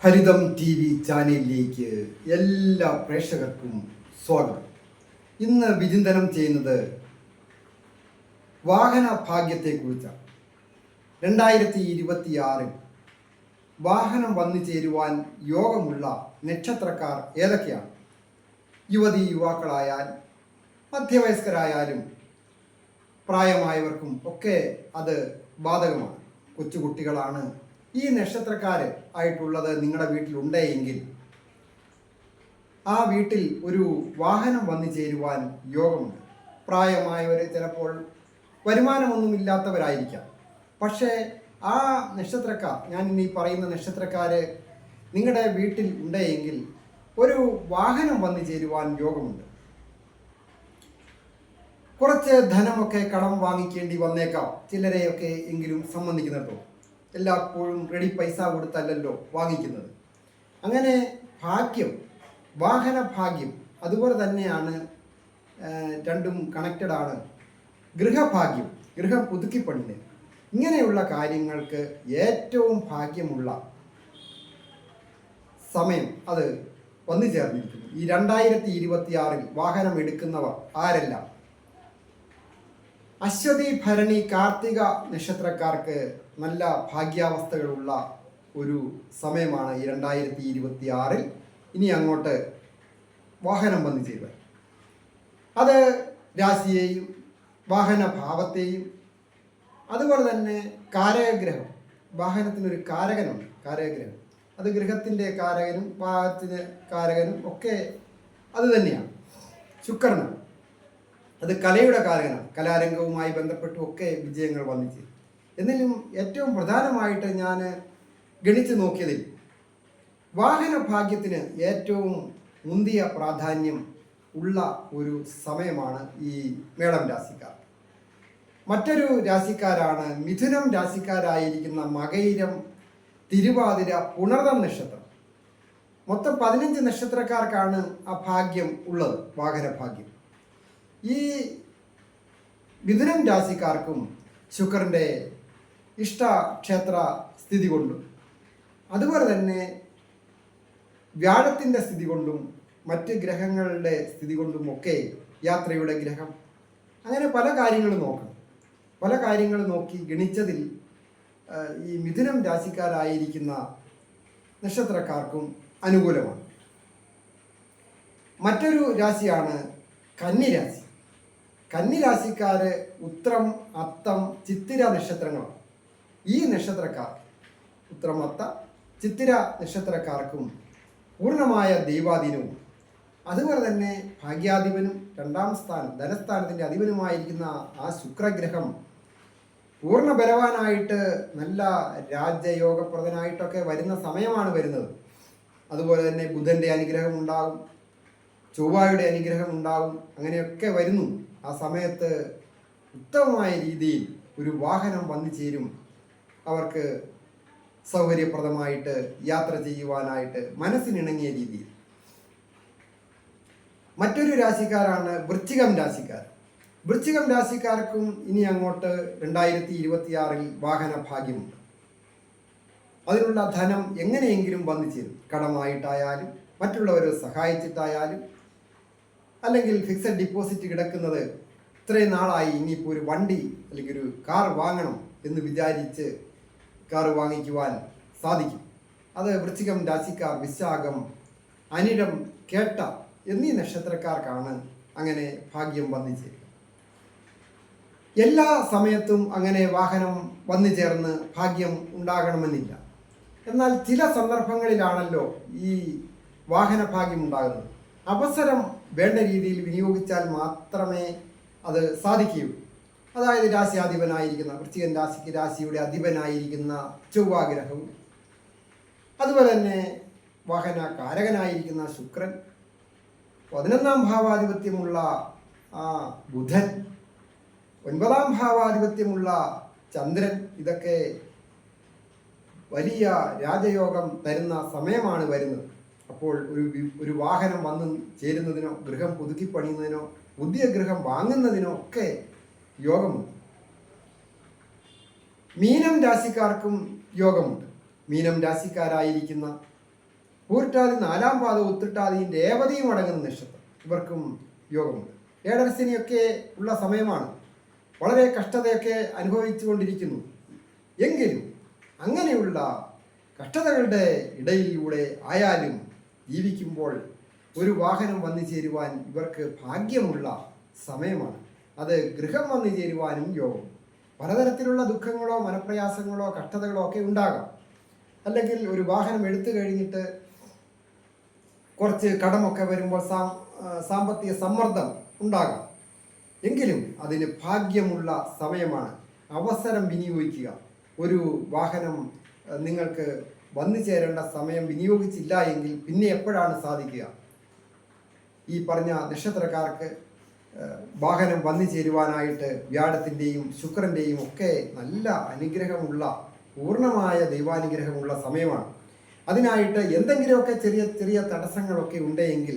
ഹരിതം T V ചാനലിലേക്ക് എല്ലാ പ്രേക്ഷകർക്കും സ്വാഗതം. ഇന്ന് വിചിന്തനം ചെയ്യുന്നത് വാഹന ഭാഗ്യത്തെക്കുറിച്ചാണ്. 2026 വാഹനം വന്നു ചേരുവാൻ യോഗമുള്ള നക്ഷത്രക്കാർ ഏതൊക്കെയാണ്? യുവതി യുവാക്കളായാലും മധ്യവയസ്കരായാലും പ്രായമായവർക്കും ഒക്കെ അത് ബാധകമാണ്. കൊച്ചുകുട്ടികളാണ് ഈ നക്ഷത്രക്കാർ ആയിട്ടുള്ളത് നിങ്ങളുടെ വീട്ടിലുണ്ടെങ്കിൽ ആ വീട്ടിൽ ഒരു വാഹനം വന്നു ചേരുവാൻ യോഗമുണ്ട്. പ്രായമായവർ ചിലപ്പോൾ വരുമാനമൊന്നുമില്ലാത്തവരായിരിക്കാം. പക്ഷേ ആ നക്ഷത്രക്കാർ, ഞാൻ ഇനി പറയുന്ന നക്ഷത്രക്കാർ നിങ്ങളുടെ വീട്ടിൽ ഉണ്ടെങ്കിൽ ഒരു വാഹനം വന്നു ചേരുവാൻ യോഗമുണ്ട്. കുറച്ച് ധനമൊക്കെ കടം വാങ്ങിക്കേണ്ടി വന്നേക്കാം ചിലരെയൊക്കെ എങ്കിലും സംബന്ധിക്കുന്നുണ്ടോ. എല്ലായ്പ്പോഴും റെഡി പൈസ കൊടുത്തല്ലല്ലോ വാങ്ങിക്കുന്നത്. അങ്ങനെ ഭാഗ്യം, വാഹന ഭാഗ്യം അതുപോലെ തന്നെയാണ്, രണ്ടും കണക്റ്റഡ് ആണ്. ഗൃഹഭാഗ്യം, ഗൃഹം പുതുക്കിപ്പണിന്, ഇങ്ങനെയുള്ള കാര്യങ്ങൾക്ക് ഏറ്റവും ഭാഗ്യമുള്ള സമയം അത് വന്നു ചേർന്നിരിക്കുന്നു. ഈ 2026 വാഹനം എടുക്കുന്നവർ ആരെല്ലാം? അശ്വതി, ഭരണി, കാർത്തിക നക്ഷത്രക്കാർക്ക് നല്ല ഭാഗ്യാവസ്ഥകളുള്ള ഒരു സമയമാണ് ഈ 2026. ഇനി അങ്ങോട്ട് വാഹനം വന്നു ചേരുവാൻ അത് രാശിയെയും വാഹനഭാവത്തെയും അതുപോലെ തന്നെ കാരകഗ്രഹം, വാഹനത്തിനൊരു കാരകനുണ്ട്, കാരകഗ്രഹം. അത് ഗൃഹത്തിൻ്റെ കാരകനും വാഹനത്തിന് കാരകനും ഒക്കെ അത് തന്നെയാണ്. ശുക്രനാണ്. അത് കലയുടെ കാരകനാണ്. കലാരംഗവുമായി ബന്ധപ്പെട്ടും ഒക്കെ വിജയങ്ങൾ വന്നിച്ച്. എന്നാലും ഏറ്റവും പ്രധാനമായിട്ട് ഞാൻ ഗണിച്ചു നോക്കിയതിൽ വാഹന ഭാഗ്യത്തിന് ഏറ്റവും മുന്തിയ പ്രാധാന്യം ഉള്ള ഒരു സമയമാണ് ഈ മേടം രാശിക്കാർ. മറ്റൊരു രാശിക്കാരാണ് മിഥുനം രാശിക്കാരായിരിക്കുന്ന മകയിരം, തിരുവാതിര, പുണർതം നക്ഷത്രം. മൊത്തം 15 നക്ഷത്രക്കാർക്കാണ് ആ ഭാഗ്യം ഉള്ളത്, വാഹനഭാഗ്യം. ഈ മിഥുനം രാശിക്കാർക്കും ശുക്രൻ്റെ ഇഷ്ടക്ഷേത്ര സ്ഥിതി കൊണ്ടും അതുപോലെ തന്നെ വ്യാഴത്തിൻ്റെ സ്ഥിതി കൊണ്ടും മറ്റ് ഗ്രഹങ്ങളുടെ സ്ഥിതി കൊണ്ടും ഒക്കെ, യാത്രയുടെ ഗ്രഹം, അങ്ങനെ പല കാര്യങ്ങൾ നോക്കണം. പല കാര്യങ്ങൾ നോക്കി ഗണിച്ചതിൽ ഈ മിഥുനം രാശിക്കാരായിരിക്കുന്ന നക്ഷത്രക്കാർക്കും അനുകൂലമാണ്. മറ്റൊരു രാശിയാണ് കന്നിരാശി. കന്നിരാശിക്കാർ ഉത്രം, അത്തം, ചിത്തിര നക്ഷത്രങ്ങളാണ്. ഈ നക്ഷത്രക്കാർ, ഉത്രം, അത്ത, ചിത്തിര നക്ഷത്രക്കാർക്കും പൂർണ്ണമായ ദൈവാധീനവും അതുപോലെ തന്നെ ഭാഗ്യാധിപനും 2ാം സ്ഥാനം, ധനസ്ഥാനത്തിൻ്റെ അധിപനുമായിരിക്കുന്ന ആ ശുക്രഗ്രഹം പൂർണ്ണ ബലവാനായിട്ട് നല്ല രാജയോഗപ്രദനായിട്ടൊക്കെ വരുന്ന സമയമാണ് വരുന്നത്. അതുപോലെ തന്നെ ബുധൻ്റെ അനുഗ്രഹം ഉണ്ടാകും, ചൊവ്വയുടെ അനുഗ്രഹം ഉണ്ടാകും. അങ്ങനെയൊക്കെ വരുന്നു. ആ സമയത്ത് ഉത്തമമായ രീതിയിൽ ഒരു വാഹനം വന്നു ചേരും. അവർക്ക് സൗകര്യപ്രദമായിട്ട് യാത്ര ചെയ്യുവാനായിട്ട് മനസ്സിനിണങ്ങിയ രീതിയിൽ. മറ്റൊരു രാശിക്കാരാണ് വൃശ്ചികം രാശിക്കാർ. വൃശ്ചികം രാശിക്കാർക്കും ഇനി അങ്ങോട്ട് 2026 വാഹന ഭാഗ്യമുണ്ട്. അതിനുള്ള ധനം എങ്ങനെയെങ്കിലും വന്നു ചേരും. കടമായിട്ടായാലും മറ്റുള്ളവരെ സഹായിച്ചിട്ടായാലും, അല്ലെങ്കിൽ ഫിക്സഡ് ഡിപ്പോസിറ്റ് കിടക്കുന്നത് ഇത്രയും നാളായി, ഇനിയിപ്പോൾ ഒരു വണ്ടി അല്ലെങ്കിൽ ഒരു കാർ വാങ്ങണം എന്ന് വിചാരിച്ച് കാർ വാങ്ങിക്കുവാൻ സാധിക്കും. അത് വൃശ്ചികം രാശിക്കാർ, വിശാഖം, അനിഴം, കേട്ട എന്നീ നക്ഷത്രക്കാർക്കാണ് അങ്ങനെ ഭാഗ്യം വന്നു ചേരുക. എല്ലാ സമയത്തും അങ്ങനെ വാഹനം വന്നു ചേർന്ന് ഭാഗ്യം ഉണ്ടാകണമെന്നില്ല. എന്നാൽ ചില സന്ദർഭങ്ങളിലാണല്ലോ ഈ വാഹന ഭാഗ്യം ഉണ്ടാകുന്നത്. അവസരം വേണ്ട രീതിയിൽ വിനിയോഗിച്ചാൽ മാത്രമേ അത് സാധിക്കുകയുള്ളൂ. അതായത് രാശിയാധിപനായിരിക്കുന്ന വൃശ്ചികൻ രാശിക്ക് രാശിയുടെ അധിപനായിരിക്കുന്ന ചൊവ്വാഗ്രഹവും അതുപോലെ തന്നെ വാഹന കാരകനായിരിക്കുന്ന ശുക്രൻ, 11ാം ഭാവാധിപത്യമുള്ള ആ ബുധൻ, 9ാം ഭാവാധിപത്യമുള്ള ചന്ദ്രൻ, ഇതൊക്കെ വലിയ രാജയോഗം തരുന്ന സമയമാണ് വരുന്നത്. അപ്പോൾ ഒരു വാഹനം വന്ന് ചേരുന്നതിനോ ഗൃഹം പുതുക്കി പണിയുന്നതിനോ പുതിയ ഗൃഹം വാങ്ങുന്നതിനോ ഒക്കെ യോഗമുണ്ട്. മീനം രാശിക്കാർക്കും യോഗമുണ്ട്. മീനം രാശിക്കാരായിരിക്കുന്ന പൂരിട്ടാതി 4-ാം പാദവും ഉത്രട്ടാതിയും രേവതിയും അടങ്ങുന്ന നക്ഷത്രം, ഇവർക്കും യോഗമുണ്ട്. ഏഴരശനിയൊക്കെ ഉള്ള സമയമാണ്. വളരെ കഷ്ടതയൊക്കെ അനുഭവിച്ചു കൊണ്ടിരിക്കുന്നു. എങ്കിലും അങ്ങനെയുള്ള കഷ്ടതകളുടെ ഇടയിലൂടെ ആയാലും ജീവിക്കുമ്പോൾ ഒരു വാഹനം വന്നു ചേരുവാൻ ഇവർക്ക് ഭാഗ്യമുള്ള സമയമാണ്. അത് ഗൃഹം വന്നു ചേരുവാനും യോഗം. പലതരത്തിലുള്ള ദുഃഖങ്ങളോ മനപ്രയാസങ്ങളോ കഷ്ടതകളോ ഒക്കെ ഉണ്ടാകാം. അല്ലെങ്കിൽ ഒരു വാഹനം എടുത്തു കഴിഞ്ഞിട്ട് കുറച്ച് കടമൊക്കെ വരുമ്പോൾ സാമ്പത്തിക സമ്മർദ്ദം ഉണ്ടാകാം. എങ്കിലും അതിന് ഭാഗ്യമുള്ള സമയമാണ്. അവസരം വിനിയോഗിക്കുക. ഒരു വാഹനം നിങ്ങൾക്ക് വന്നു ചേരേണ്ട സമയം വിനിയോഗിച്ചില്ല എങ്കിൽ പിന്നെ എപ്പോഴാണ് സാധിക്കുക? ഈ പറഞ്ഞ നക്ഷത്രക്കാർക്ക് വാഹനം വന്നു ചേരുവാനായിട്ട് വ്യാഴത്തിൻ്റെയും ശുക്രൻ്റെയും ഒക്കെ നല്ല അനുഗ്രഹമുള്ള, പൂർണ്ണമായ ദൈവാനുഗ്രഹമുള്ള സമയമാണ്. അതിനായിട്ട് എന്തെങ്കിലുമൊക്കെ ചെറിയ ചെറിയ തടസ്സങ്ങളൊക്കെ ഉണ്ടെങ്കിൽ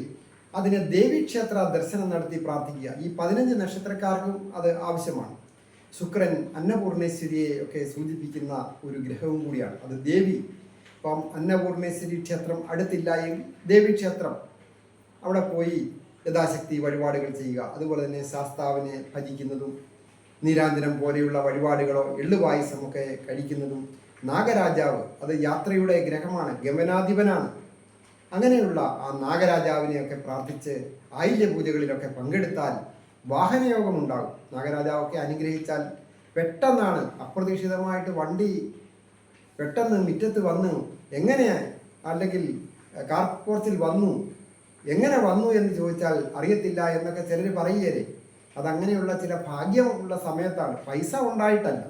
അതിന് ദേവീക്ഷേത്ര ദർശനം നടത്തി പ്രാർത്ഥിക്കുക. ഈ 15 നക്ഷത്രക്കാർക്കും അത് ആവശ്യമാണ്. ശുക്രൻ അന്നപൂർണേശ്വരിയെ ഒക്കെ സൂചിപ്പിക്കുന്ന ഒരു ഗ്രഹവും കൂടിയാണ്. അത് ദേവി. ഇപ്പം അന്നപൂർണേശ്വരി ക്ഷേത്രം അടുത്തില്ല എങ്കിൽ ദേവീക്ഷേത്രം അവിടെ പോയി യഥാശക്തി വഴിപാടുകൾ ചെയ്യുക. അതുപോലെ തന്നെ ശാസ്താവിനെ ഭജിക്കുന്നതും നീരാഞ്ജനം പോലെയുള്ള വഴിപാടുകളോ എള്ളുപായസമൊക്കെ കഴിക്കുന്നതും. നാഗരാജാവ് അത് യാത്രയുടെ ഗ്രഹമാണ്, ഗമനാധിപനാണ്. അങ്ങനെയുള്ള ആ നാഗരാജാവിനെയൊക്കെ പ്രാർത്ഥിച്ച് ആയില്യ പൂജകളിലൊക്കെ പങ്കെടുത്താൽ വാഹനയോഗം ഉണ്ടാകും. നാഗരാജാവൊക്കെ അനുഗ്രഹിച്ചാൽ പെട്ടെന്നാണ്, അപ്രതീക്ഷിതമായിട്ട് വണ്ടി പെട്ടെന്ന് മുറ്റത്ത് വന്നു, എങ്ങനെ, അല്ലെങ്കിൽ കാർ പോർച്ചിൽ വന്നു, എങ്ങനെ വന്നു എന്ന് ചോദിച്ചാൽ അറിയത്തില്ല എന്നൊക്കെ ചിലർ പറയുകയല്ലേ. അതങ്ങനെയുള്ള ചില ഭാഗ്യമുള്ള സമയത്താണ്, പൈസ ഉണ്ടായിട്ടല്ല.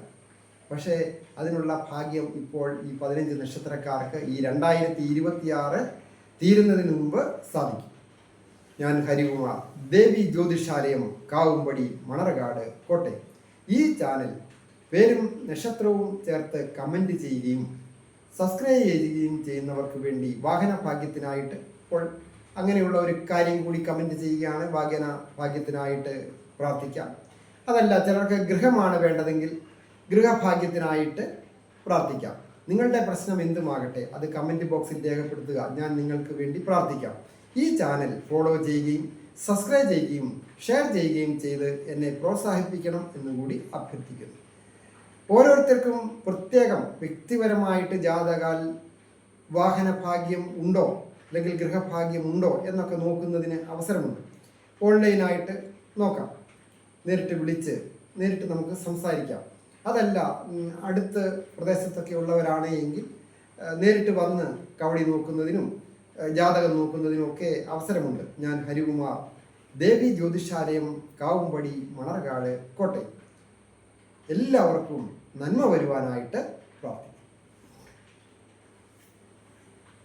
പക്ഷേ അതിനുള്ള ഭാഗ്യം ഇപ്പോൾ ഈ 15 നക്ഷത്രക്കാർക്ക് ഈ 2026 തീരുന്നതിന് മുമ്പ് സാധിക്കും. ഞാൻ ഹരികുമാർ, ദേവി ജ്യോതിഷാലയം, കാവുംപടി, മണർകാട്, കോട്ടയം. ഈ ചാനൽ പേരും നക്ഷത്രവും ചേർത്ത് കമൻറ്റ് ചെയ്യുകയും സബ്സ്ക്രൈബ് ചെയ്യുകയും ചെയ്യുന്നവർക്ക് വേണ്ടി വാഹന ഭാഗ്യത്തിനായിട്ട് ഇപ്പോൾ അങ്ങനെയുള്ള ഒരു കാര്യം കൂടി കമൻറ്റ് ചെയ്യുകയാണ്. ഭാഗ്യത്തിനായിട്ട് പ്രാർത്ഥിക്കാം. അതല്ല, ചിലർക്ക് ഗൃഹമാണ് വേണ്ടതെങ്കിൽ ഗൃഹഭാഗ്യത്തിനായിട്ട് പ്രാർത്ഥിക്കാം. നിങ്ങളുടെ പ്രശ്നം എന്തുമാകട്ടെ അത് കമൻറ്റ് ബോക്സിൽ രേഖപ്പെടുത്തുക. ഞാൻ നിങ്ങൾക്ക് വേണ്ടി പ്രാർത്ഥിക്കാം. ഈ ചാനൽ ഫോളോ ചെയ്യുകയും സബ്സ്ക്രൈബ് ചെയ്യുകയും ഷെയർ ചെയ്യുകയും ചെയ്ത് എന്നെ പ്രോത്സാഹിപ്പിക്കണം എന്നുകൂടി അഭ്യർത്ഥിക്കുന്നു. ഓരോരുത്തർക്കും പ്രത്യേകം വ്യക്തിപരമായിട്ട് ജാതകാൽ വാഹനഭാഗ്യം ഉണ്ടോ അല്ലെങ്കിൽ ഗൃഹഭാഗ്യം ഉണ്ടോ എന്നൊക്കെ നോക്കുന്നതിന് അവസരമുണ്ട്. ഓൺലൈനായിട്ട് നോക്കാം, നേരിട്ട് വിളിച്ച് നേരിട്ട് നമുക്ക് സംസാരിക്കാം. അതല്ല, അടുത്ത പ്രദേശത്തൊക്കെ ഉള്ളവരാണ് എങ്കിൽ നേരിട്ട് വന്ന് കവടി നോക്കുന്നതിനും ജാതകം നോക്കുന്നതിനും ഒക്കെ അവസരമുണ്ട്. ഞാൻ ഹരികുമാർ, ദേവി ജ്യോതിഷാലയം, കാവുംപടി, മണർകാട്, കോട്ടയം. എല്ലാവർക്കും നന്മ വരുവാനായിട്ട് പ്രാർത്ഥിക്കുന്നു.